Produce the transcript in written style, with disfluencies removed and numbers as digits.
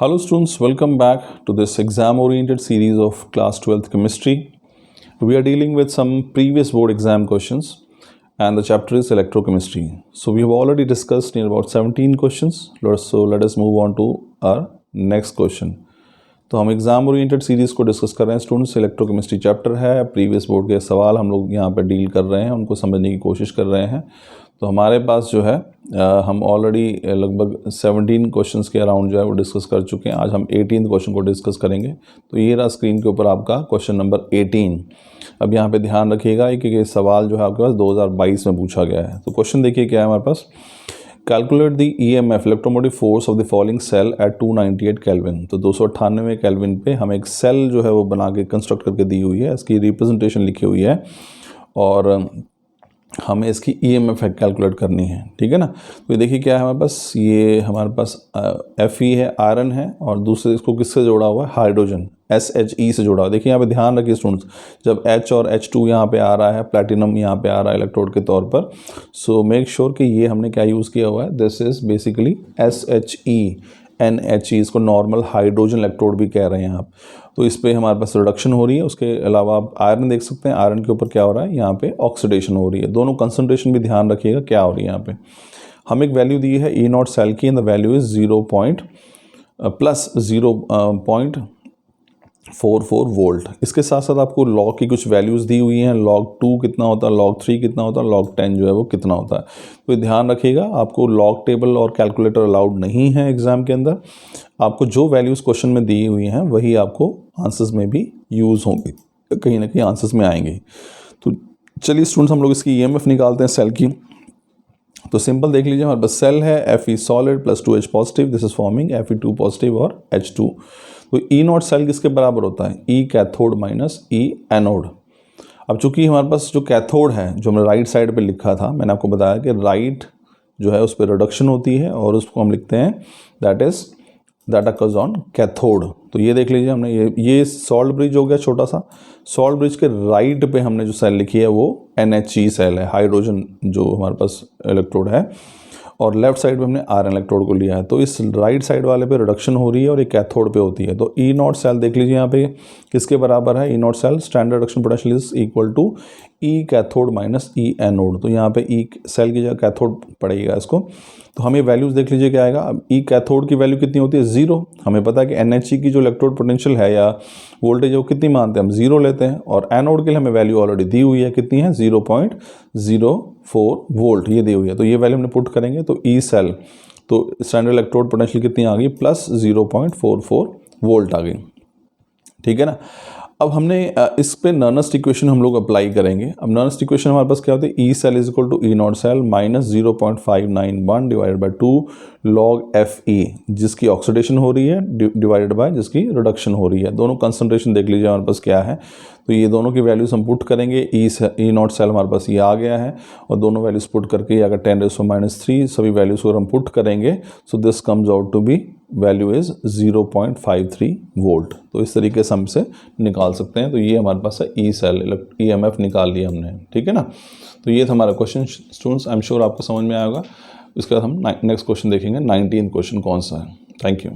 Hello students, welcome back to this exam-oriented series of class 12th chemistry. We are dealing with some previous board exam questions and the chapter is electrochemistry. So we have already discussed near about 17 questions. So let us move on to our next question. तो हम exam oriented series को discuss कर रहे हैं students. Electrochemistry chapter है, previous board के सवाल हम लोग यहाँ पर डील कर रहे हैं, उनको समझने की कोशिश कर रहे हैं। तो हमारे पास जो है हम ऑलरेडी लगभग 17 क्वेश्चंस के अराउंड जो है वो डिस्कस कर चुके हैं। आज हम 18 क्वेश्चन को डिस्कस करेंगे। तो ये रहा स्क्रीन के ऊपर आपका क्वेश्चन नंबर 18। अब यहाँ पे ध्यान रखिएगा कि ये सवाल जो है आपके पास 2022 में पूछा गया है। तो क्वेश्चन देखिए क्या है हमारे पास। Calculate the EMF electromotive force of the following cell at 298 kelvin. तो 298 केल्विन पे हमें एक सेल जो है वो बना के कंस्ट्रक्ट करके दी हुई है, इसकी रिप्रेजेंटेशन लिखी हुई है और हमें इसकी EMF कैलकुलेट करनी है, ठीक है ना। तो ये देखिए क्या है हमारे पास, ये हमारे पास Fe है, आयरन है और दूसरे इसको किससे जोड़ा हुआ है, हाइड्रोजन SHE से जुड़ा हुआ है। देखिए यहाँ पे ध्यान रखिए स्टूडेंट्स, जब H और H2 यहाँ पे आ रहा है, प्लैटिनम यहाँ पे आ रहा है इलेक्ट्रोड के तौर पर, सो मेक श्योर कि ये हमने क्या यूज़ किया हुआ है, this is basically SHE NHE, इसको नॉर्मल हाइड्रोजन इलेक्ट्रोड भी कह रहे हैं आप। तो इस पर हमारे पास रिडक्शन हो रही है। उसके अलावा आप आयरन देख सकते हैं, आयरन के ऊपर क्या हो रहा है, यहाँ पे ऑक्सीडेशन हो रही है। दोनों कंसंट्रेशन भी ध्यान रखिएगा क्या हो रही है यहाँ पे। हम एक वैल्यू दी है E0 सेल की and the value is 0.44 volt. इसके साथ साथ आपको लॉग की कुछ वैल्यूज़ दी हुई हैं, log 2 कितना होता है, log 3 कितना होता है, log 10 जो है वो कितना होता है। तो ध्यान रखिएगा, आपको लॉग टेबल और कैलकुलेटर अलाउड नहीं है एग्जाम के अंदर। आपको जो वैल्यूज़ क्वेश्चन में दी हुई हैं वही आपको आंसर्स में भी यूज़ होंगी, कहीं ना कहीं आंसर्स में आएंगे। तो चलिए स्टूडेंट्स हम लोग इसकी EMF निकालते हैं सेल की। तो सिंपल देख लीजिए, हमारे पास सेल है Fe solid plus 2H positive, this is forming Fe2 positive और H2। तो E0 सेल किसके बराबर होता है, E cathode minus E anode. अब चूंकि हमारे पास जो कैथोड है, जो हमने राइट साइड पे लिखा था, मैंने आपको बताया कि राइट जो है उस पर रिडक्शन होती है और उसको हम लिखते हैं दैट अकर्स ऑन कैथोड। तो ये देख लीजिए, हमने ये सॉल्ट ब्रिज हो गया छोटा सा। सॉल्ट ब्रिज के राइट पे हमने जो सेल लिखी है वो NHE सेल है, हाइड्रोजन जो हमारे पास इलेक्ट्रोड है, और लेफ्ट साइड पे हमने आयरन इलेक्ट्रोड को लिया है। तो इस राइट साइड वाले पे रिडक्शन हो रही है और ये कैथोड पे होती है। तो E0 सेल देख लीजिए यहाँ पे किसके बराबर है, E0 cell standard reduction potential is equal to E cathode minus E anode. तो यहाँ पे E सेल की जगह कैथोड पड़ेगा इसको। तो हमें वैल्यूज़ देख लीजिए क्या आएगा। अब E कैथोड की वैल्यू कितनी होती है, 0। हमें पता है कि NHE की जो इलेक्ट्रोड पोटेंशियल है या वोल्टेज है वो कितनी मानते हैं, हम 0 लेते हैं। और एनोड के लिए हमें वैल्यू ऑलरेडी दी हुई है, कितनी है, 0.04 वोल्ट ये दी हुई है। तो ये वैल्यू हमने पुट करेंगे तो E सेल, तो स्टैंडर्ड इलेक्ट्रोड पोटेंशियल कितनी आ गई, प्लस 0.44 वोल्ट आ गई, ठीक है ना। अब हमने इस पे नर्नस्ट इक्वेशन हम लोग अप्लाई करेंगे। अब नर्नस्ट इक्वेशन हमारे पास क्या होती है, E cell is equal to E0 cell minus 0.591 divided by 2 log Fe, जिसकी ऑक्सीडेशन हो रही है, डिवाइडेड बाय जिसकी रिडक्शन हो रही है। दोनों कंसंट्रेशन देख लीजिए हमारे पास क्या है। तो ये दोनों की वैल्यूज हम पुट करेंगे। E0 सेल हमारे पास ये आ गया है और दोनों वैल्यूज पुट करके अगर 10⁻³ सभी वैल्यूज को हम पुट करेंगे, so this comes out to be value is 0.53 volt. तो इस तरीके से हम इसे निकाल सकते हैं। तो ये हमारे पास है E सेल EMF निकाल लिया हमने, ठीक है ना। तो ये था हमारा question students, I am sure आपको समझ में आएगा। इसके बाद हम नेक्स्ट क्वेश्चन देखेंगे, 19th क्वेश्चन कौन सा है। Thank you.